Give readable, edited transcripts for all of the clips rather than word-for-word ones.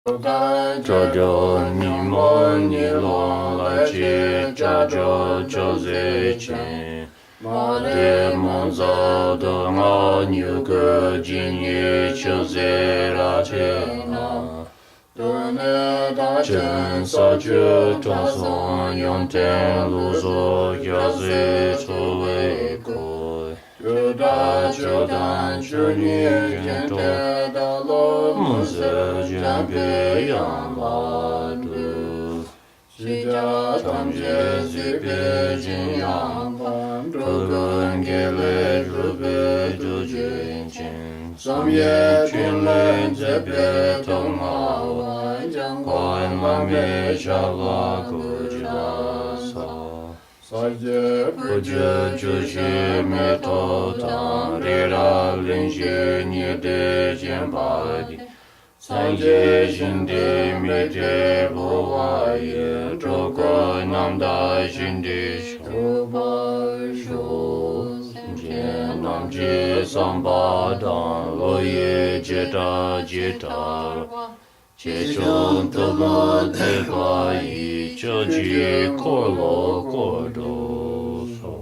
Zhā zhō nī mō nī lōng lā chī chā zhō chō zē chēn dē mōng zā dō ngā nyū gā jīn yī chō zē rā chē ngā chēn sā chū tōng sōng yōng tēn lū zō yā zē chō wē kōi dā chō dān chū nī jēn tō mō zē jēn bē yāng lā dō shī jā tam jē zī bē jīn yāng dō gōng gē lē rū bē dō jēn jēn sām yē chūn lēn zē bē tōng ngā wān kōin mā mē chā lā kō jā sā sā jē pū jē chū shī mē tō tāng rē rā lēn shē nye dē jēn bā dī sāng jē shīn dē mē dē bō wā yē chō kōi nām dā shīn dē shō bā shō jē nām jē sāng bā dāng lō yē jē tā jē chōng tō mō tē bā yī chō jī kō lō kō dō sō.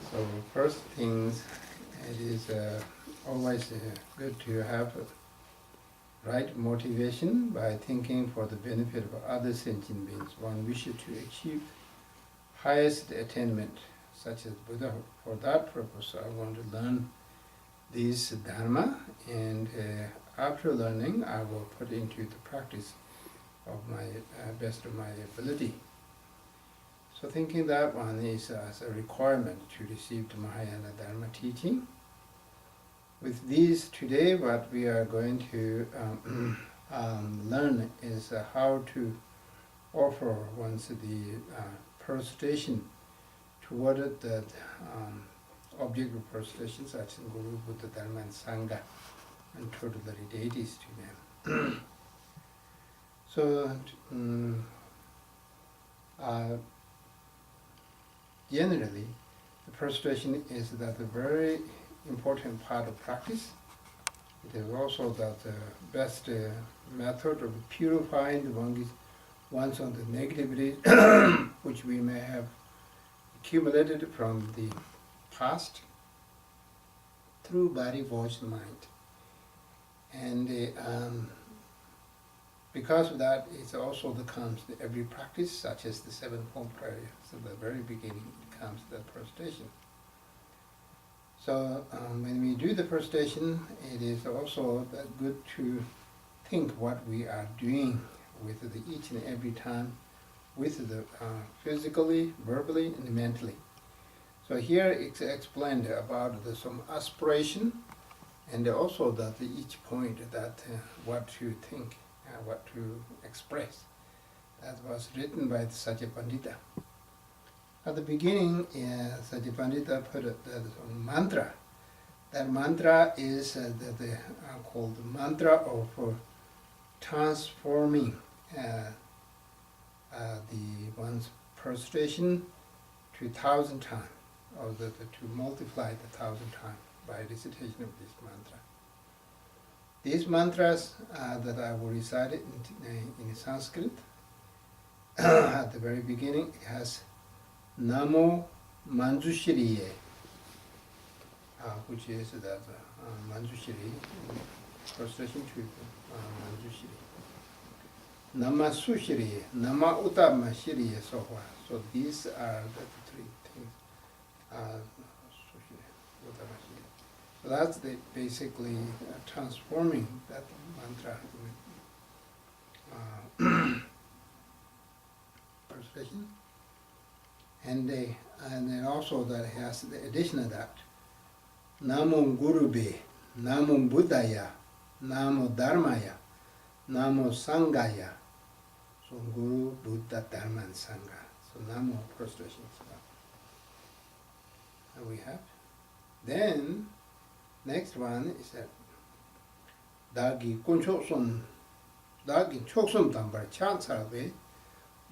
So first things, it is always good to have right motivation by thinking for the benefit of other sentient beings. One wishes to achieve highest attainment, such as Buddha. For that purpose, I want to learn this Dharma, and after learning, I will put into the practice of my best of my ability. So thinking that one is as a requirement to receive the Mahayana Dharma teaching. With these today, what we are going to learn is how to offer one's the prostration toward the object of prostration, such as Guru, Buddha, Dharma, and Sangha, and tutelary deities to them. So, generally, the prostration is that a very important part of practice. It is also that the best method of purifying one's on the negativity which we may have accumulated from the past through body, voice, and mind. And because of that, it also comes every practice, such as the sevenfold prayer. So the very beginning it comes that prostration. So when we do the prostration, it is also good to think what we are doing with each and every time, with the physically, verbally, and mentally. So here it's explained about some aspiration, and also that each point that what to think, what to express. That was written by the Pandita. At the beginning, Satyapandita put the mantra. That mantra is called the mantra of transforming one's prostration to 1,000 times, or to multiply the 1,000 times by recitation of this mantra. These mantras that I will recite it in Sanskrit. At the very beginning, it has Namo Manjushriye, which is that Manjushri, prostration to Manjushri. Nama Sushriye, Nama Uttama Shriye, so on. So these are the three things. Sushriye, Uttama Shriye. So that's basically transforming that mantra prostration. And then also that has the addition of that. Namo Gurube, Namo Buddhaya, Namo Dharmaya, Namo Sanghaya. So Guru, Buddha, Dharma, and Sangha. So Namo prostration. And we have. Then next one is that Dagi Kunchokson, Dagi Chokson Tambar Chansarbe,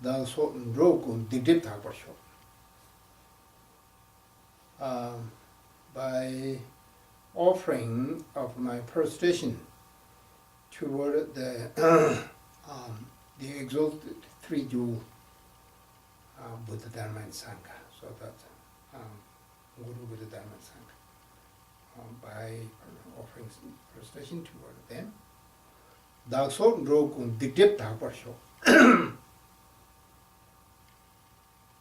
Da So Rokun Didip Tabarsho. By offering of my prostration toward the exalted three jewel Buddha, Dharma, and Sangha. So that Guru, Buddha, Dharma, and Sangha, by offering prostration toward them. Dagsol Drokun Dikdip Takparsho.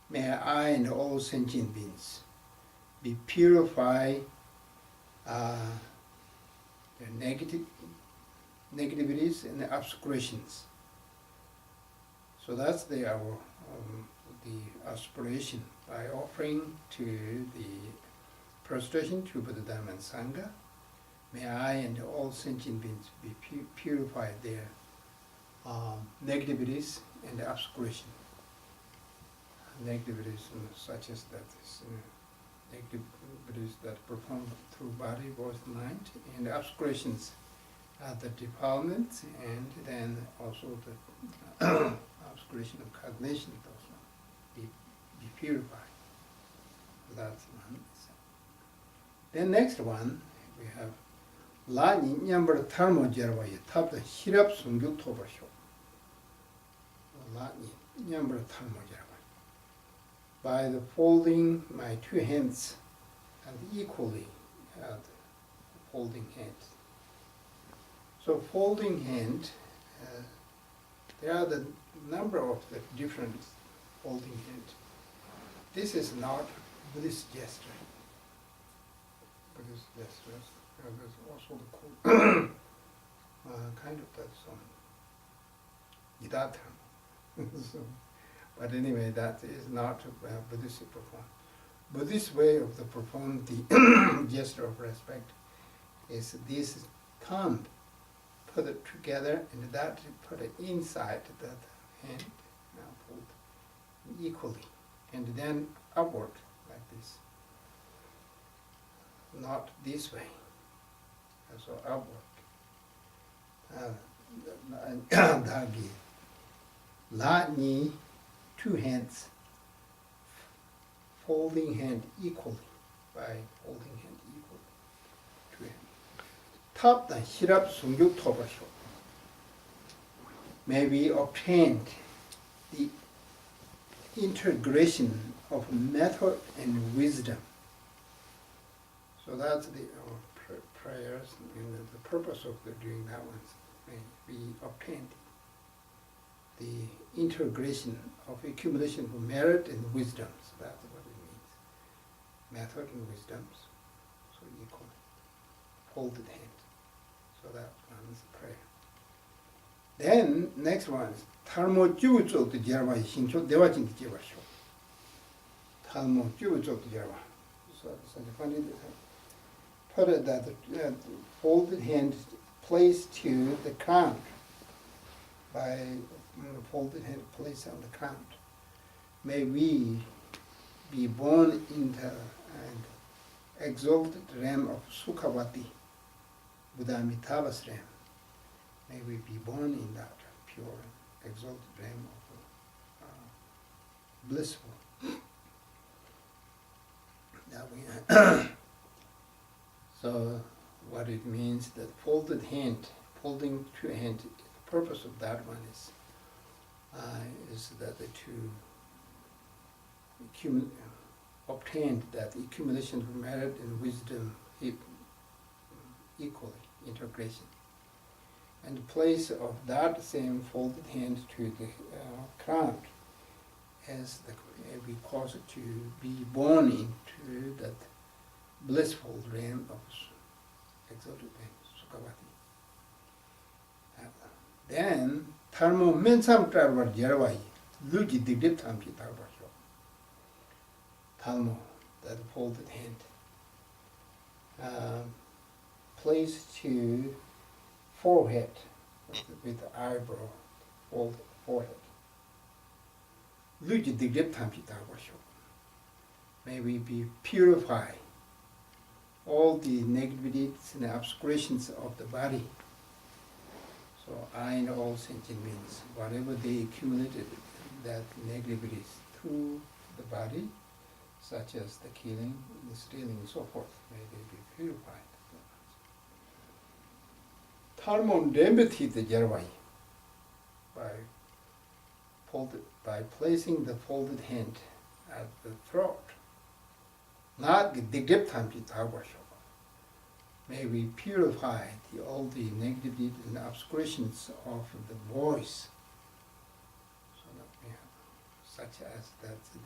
May I and all sentient beings be purified the negativities and the obscurations. So that's the aspiration by offering to the prostration to Buddha, Dharma, and Sangha. May I and all sentient beings be purified their negativities and the obscuration. Negativities such as that is negativities that perform through body, voice, mind, and the obscurations the defilements, and then also the obscuration of cognition also be purified. That's one. Then next one we have La Nyambar Tharmo Jervaya Tap the Hirap Sungyu Tobasho. La Nyambar Tharmo Jervaya. By the folding my two hands and equally folding hands. So folding hand, there are the number of the different folding hands. This is not Buddhist gesture. Buddhist gestures. There's also the cool kind of that Yidata. So, but anyway, that is not Buddhist perform. Buddhist way of the perform the gesture of respect is this thumb put it together and that put it inside that hand, fold equally, and then upward like this. Not this way. So upward. Dagi. La ni, two hands, folding hand equally, by folding hand equally, two hands. Top the hirap sungyu tobasho. May we obtain the integration of method and wisdom. So that's the prayers, and the purpose of doing that one. May we obtain the integration of accumulation of merit and wisdom. So that's what it means. Method and wisdoms, so equal, folded hand. So that one is prayer. Then next one is Talmo Jubucho to Jerva Shincho Devachin to Jevasho. Talmo Jubucho to Jerva. So such a funny put it that folded hand placed to the crown by the folded hand placed on the crown. May we be born in the exalted realm of Sukhavati, Buddhamitava's realm. May we be born in that pure, exalted realm of blissful. That we so what it means that folded hand, folding two hands, the purpose of that one is that to obtain that accumulation of merit and wisdom equally, integration. And the place of that same folded hand to the crown as we cause it to be born into that blissful realm of exalted realm, Sukhavati. Then, Tharmo Mensam Tarvar Jaravai, Luji Digdip Thamchi Tarvarsho. Thalmo, that folded hand, placed to forehead with the eyebrow, forehead. Luji Digdip Thamchi Tarvarsho. May we be purified all the negativities and obscurations of the body. So I and all sentient beings, whatever they accumulated, that negativities through the body, such as the killing, the stealing, and so forth, may they be purified. Tarmon dembeti the jervai by placing the folded hand at the throat. Not the dip time may we purify all the negativity and obscurations of the voice. So that we have, such as that the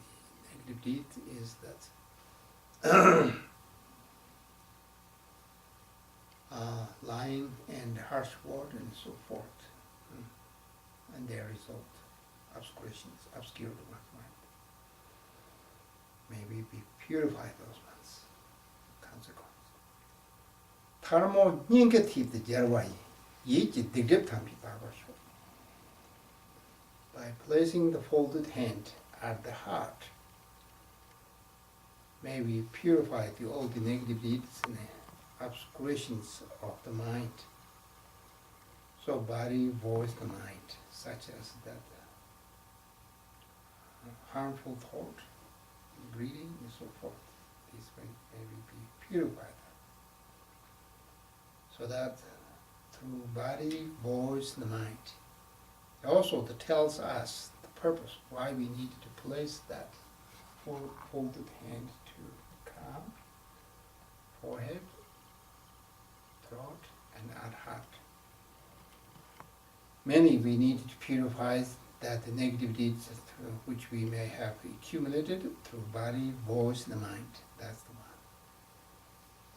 negative deed is that lying and harsh word and so forth, and their result, obscurations, obscure the one's mind. May we be purify those ones. Consequence. Tharmo negative the jervai, yiji digdip tampi tagasho. By placing the folded hand at the heart, may we purify all the negative deeds and obscurations of the mind. So body, voice, the mind, such as that harmful thought, greeting, and so forth. These may be purified. So that through body, voice, and the mind. Also, that tells us the purpose, why we needed to place that folded hand to calm, forehead, throat, and at heart. Many we need to purify that the negative deeds which we may have accumulated through body, voice, and the mind. That's the one.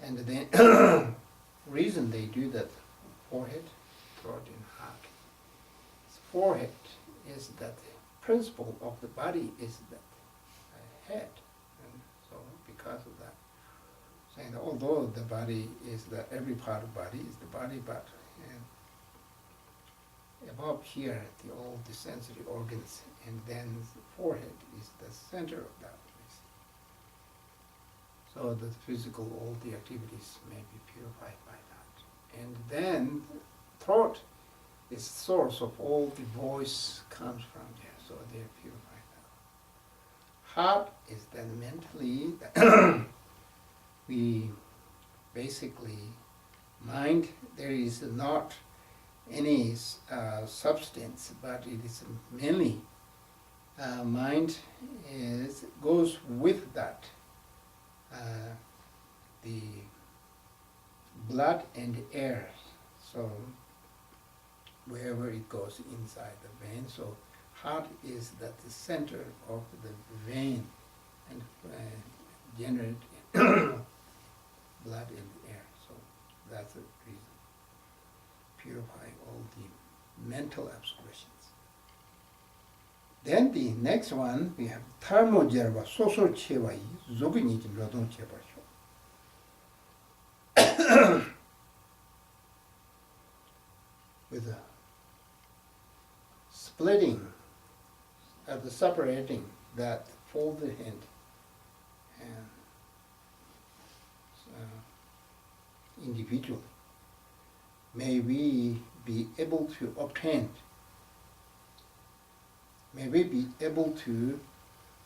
And the reason they do that, forehead, throat, and heart. Forehead is that the principle of the body is that head. And so because of that, saying that although the body is that every part of the body is the body, but above here all the sensory organs, and then the forehead is the center of that. So the physical, all the activities may be purified by that. And then throat is the source of all the voice comes from there, so they are purified now. Heart is then mentally we basically mind, there is not any substance, but it is mainly mind goes with that the blood and air. So wherever it goes inside the vein, so heart is that the center of the vein and generate blood and air. So that's the reason. Purify all the mental obscurations. Then the next one we have thermojerva soso chevai zogini rodon chevasho. With a splitting of the separating that folded hand and individually. May we be able to obtain, may we be able to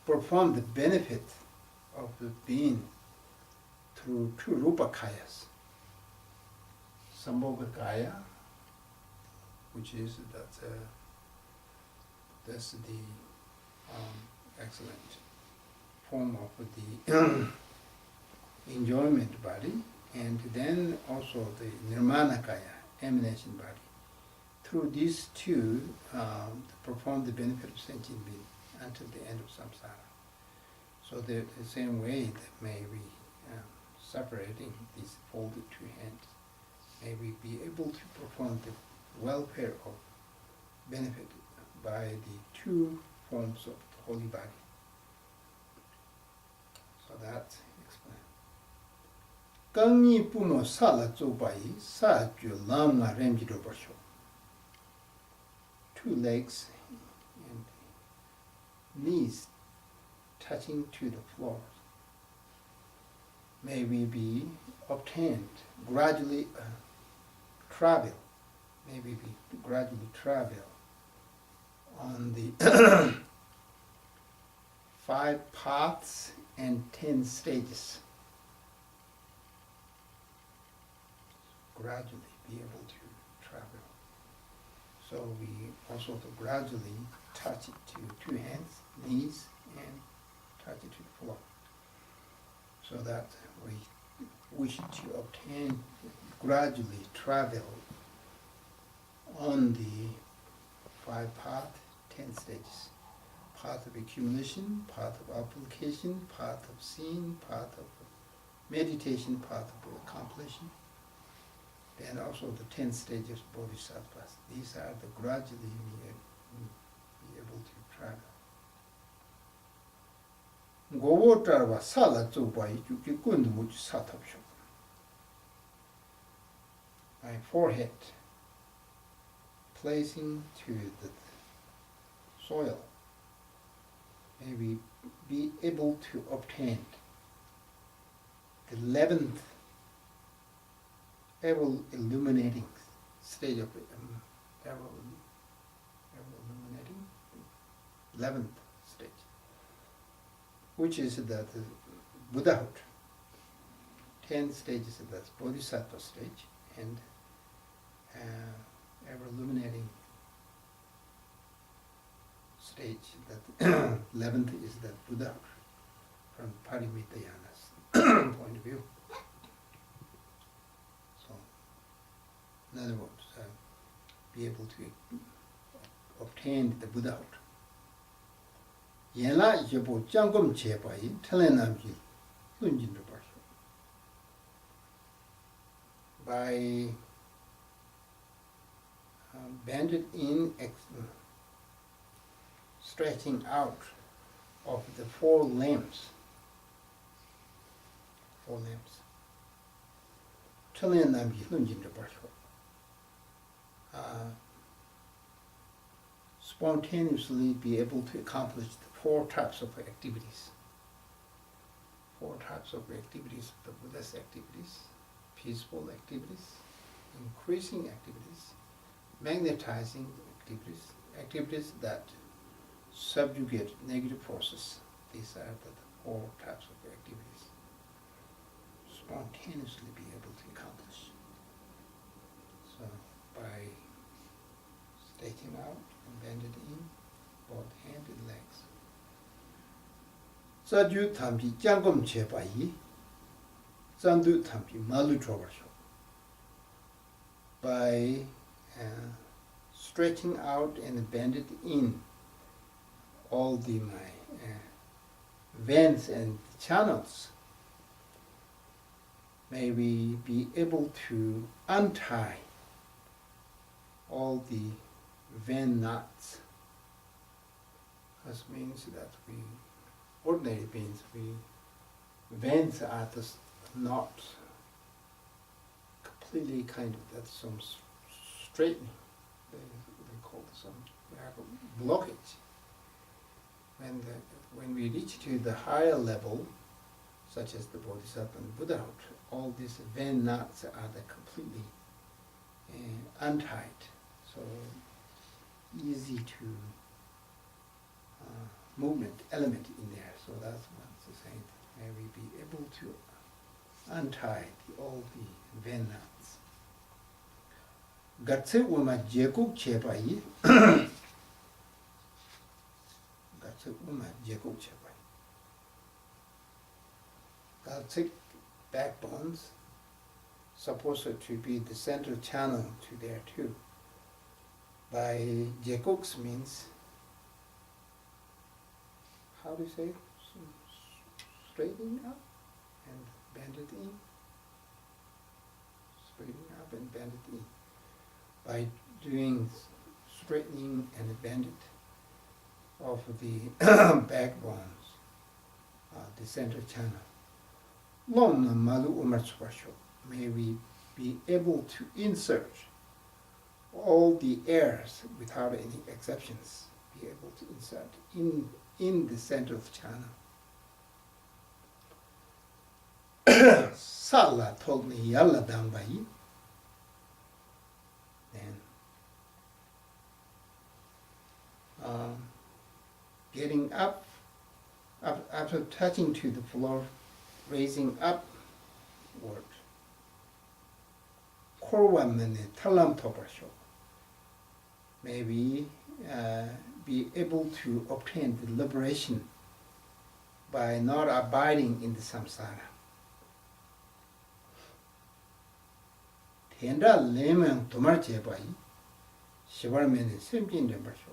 perform the benefit of the being through two rupa kayas. Sambhoga kaya, which is that's the excellent form of the enjoyment body, and then also the nirmana kaya, emanation body. Through these two, perform the benefit of sentient being until the end of samsara. So the same way that may we, separating these folded two hands, may we be able to perform the welfare of benefit by the two forms of the holy body. So that's explained. Gangyi pumo sala zobai sa ju lama remjido basho. Two legs and knees touching to the floor. May we be obtained, gradually travel, may we be gradually travel on the 5 paths and 10 stages. Gradually be able to So we also to gradually touch it to two hands, knees, and touch it to the floor. So that we wish to obtain, gradually travel on the 5-path, 10 stages. Path of accumulation, path of application, path of seeing, path of meditation, path of accomplishing, and also the 10 stages of bodhisattvas. These are the gradually be able to travel. Gowo tarwa sala tsuba yuki kundu muchi satabsho. My forehead, placing to the soil, may we be able to obtain the 11th ever illuminating stage of ever illuminating 11th stage, which is that Buddhahood. 10 stages of that Bodhisattva stage, and ever illuminating stage, that 11th is that Buddhahood from Parimittayana's point of view. So, in other words, be able to obtain the Buddhahood. Yenla yebo jangum chepai telenamji lunjin rupasho. By banded in, stretching out of the four limbs. Telenamji lunjin rupasho. Spontaneously be able to accomplish the 4 types of activities. 4 types of activities, the Buddha's activities: peaceful activities, increasing activities, magnetizing activities, activities that subjugate negative forces. These are the 4 types of activities. Spontaneously be able to accomplish. So by stretching out and bending in both hand and legs. Sadhu tampi jangum chepai, zandu tampi malu trobasho. By stretching out and bending in all the my veins and channels, may we be able to untie all the vein knots. This means that we, ordinary beings, veins are just not completely kind of, that's some straightening. They call some, we have a blockage. When we reach to the higher level, such as the Bodhisattva and Buddhahood, all these vein knots are completely untied. So easy to movement element in there. So that's what's the saying. May we be able to untie all the vein knots. Gatse uma jekuk chepai. Gatse uma jekuk chepai. Gatse backbones supposed to be the central channel to there too. By jekuks means, how do you say it? Straightening up and bend it in. Straightening up and bend it in. By doing straightening and bend it of the backbones, the central channel. Long malu umatsupasho. May we be able to insert all the airs without any exceptions, be able to insert in the center of the channel. Sala told me yalla dambai. Then getting up after touching to the floor, raising upward. Korwa mene talam topasho. may we be able to obtain the liberation by not abiding in the samsara. Tenda lemon tomarche bai, shivarmene simjin rembarsho.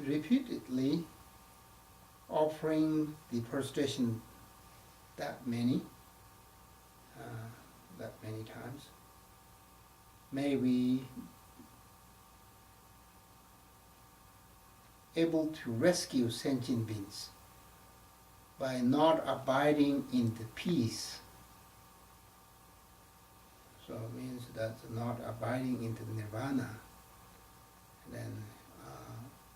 Repeatedly offering the prostration that many times, may we able to rescue sentient beings by not abiding in the peace. So it means that not abiding into the nirvana, then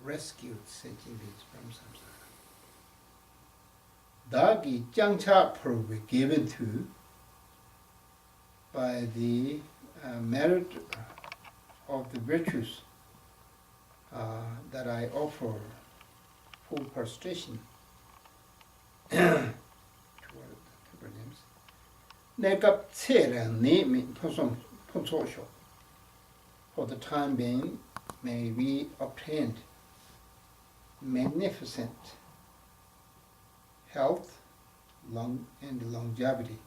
rescued sentient beings from samsara. Dagi Jangcha Prabhu given to by the merit of the virtues that I offer full prostration toward the names. Nekap tsere ne for the time being, may we obtain magnificent health, and longevity.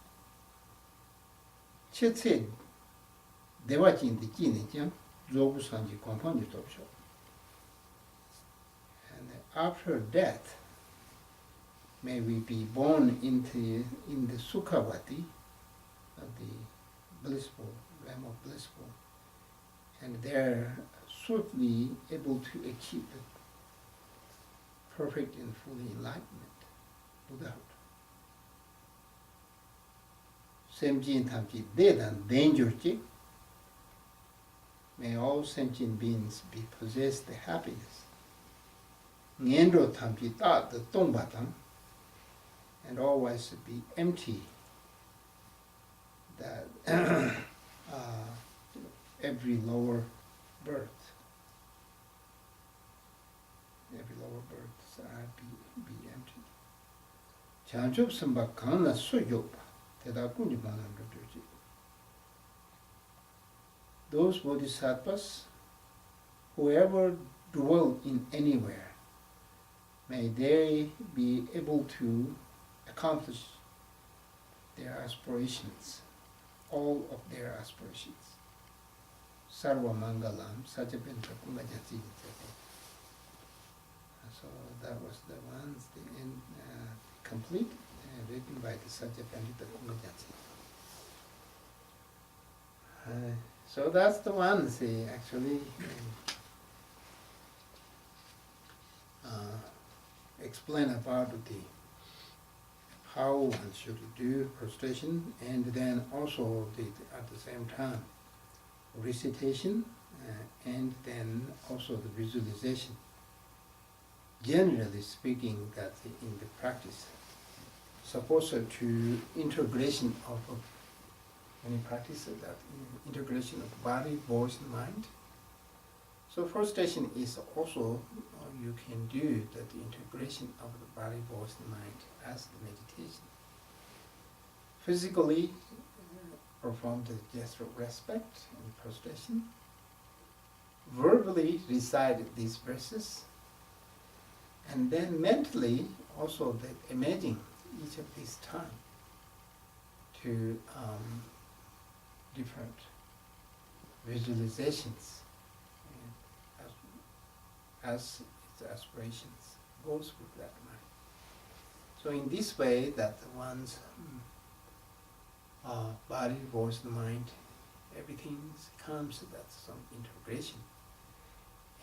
Chitse devachin the jini jang, zobu sanji kompani topsho. And after death, may we be born in the Sukhavati, the blissful, realm of blissful, and there swiftly able to achieve the perfect and fully enlightenment without. Semjin tamji dedan danger chik, may all sentient beings be possessed the happiness. Ngendro tamji ta the tongbatang, and always be empty. That every lower birth be empty. Chanchup samba kana suyopa, teda kunjimanam. Those bodhisattvas, whoever dwell in anywhere, may they be able to accomplish their aspirations, all of their aspirations. Sarva Mangalam, Sajapintra Kungajati. So that was the ones, the complete, written by the Sajapintra Kungajati. So that's the ones, they actually explain about how one should do prostration, and then also at the same time recitation, and then also the visualization. Generally speaking, that in the practice, supposed to integration of many practices, that integration of body, voice, and mind. So prostration is also, you can do that integration of the body, voice, and mind as the meditation. Physically, perform the gesture of respect and prostration. Verbally recite these verses. And then mentally, also the imaging each of these time to different visualizations as its aspirations goes with that mind. So in this way, that one's body, voice, and mind, everything comes to that some integration.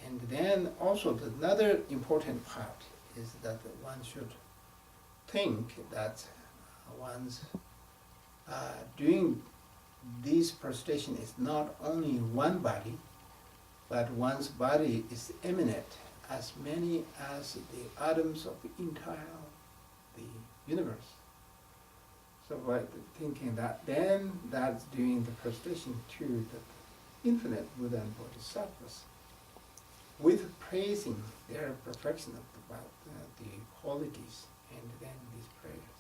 And then also another important part is that one should think that one's doing this prostration is not only one body, but one's body is eminent as many as the atoms of the entire universe. So by thinking that, then that's doing the prostration to the infinite Buddha and Bodhisattvas, with praising their perfection about the qualities, and then these prayers.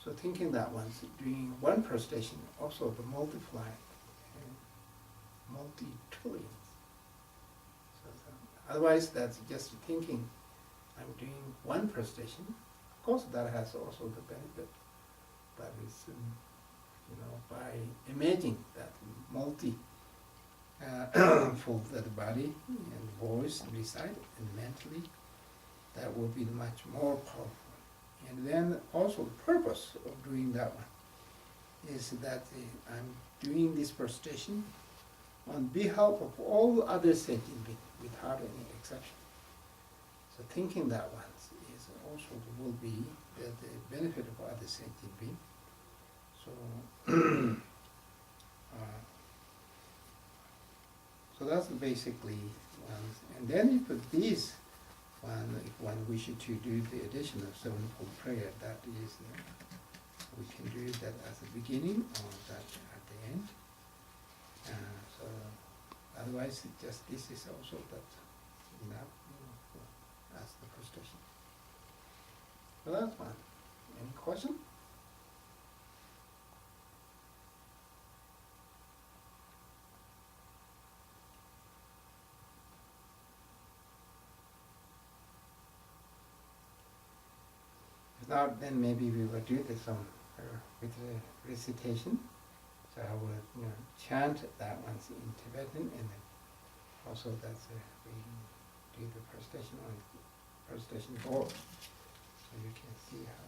So thinking that once doing one prostration, also the multiply multi-trillions. Otherwise, that's just thinking I'm doing one prestation. Of course, that has also the benefit, but it's, by imaging that full that body and voice beside and mentally, that will be much more powerful. And then also the purpose of doing that one is that I'm doing this prestation on behalf of all other sentient beings without any exception. So thinking that one is also will be the benefit of other sentient beings. So, so that's basically one. And then if these one, if one wishes to do the addition of sevenfold prayer, that is, we can do that as the beginning or that at the end. So otherwise, this is also that enough, as the frustration. So that's one. Any question? If not, then maybe we will do this with the recitation. So I will chant that one in Tibetan, and then also that's we do the prestation on prestation board, so you can see how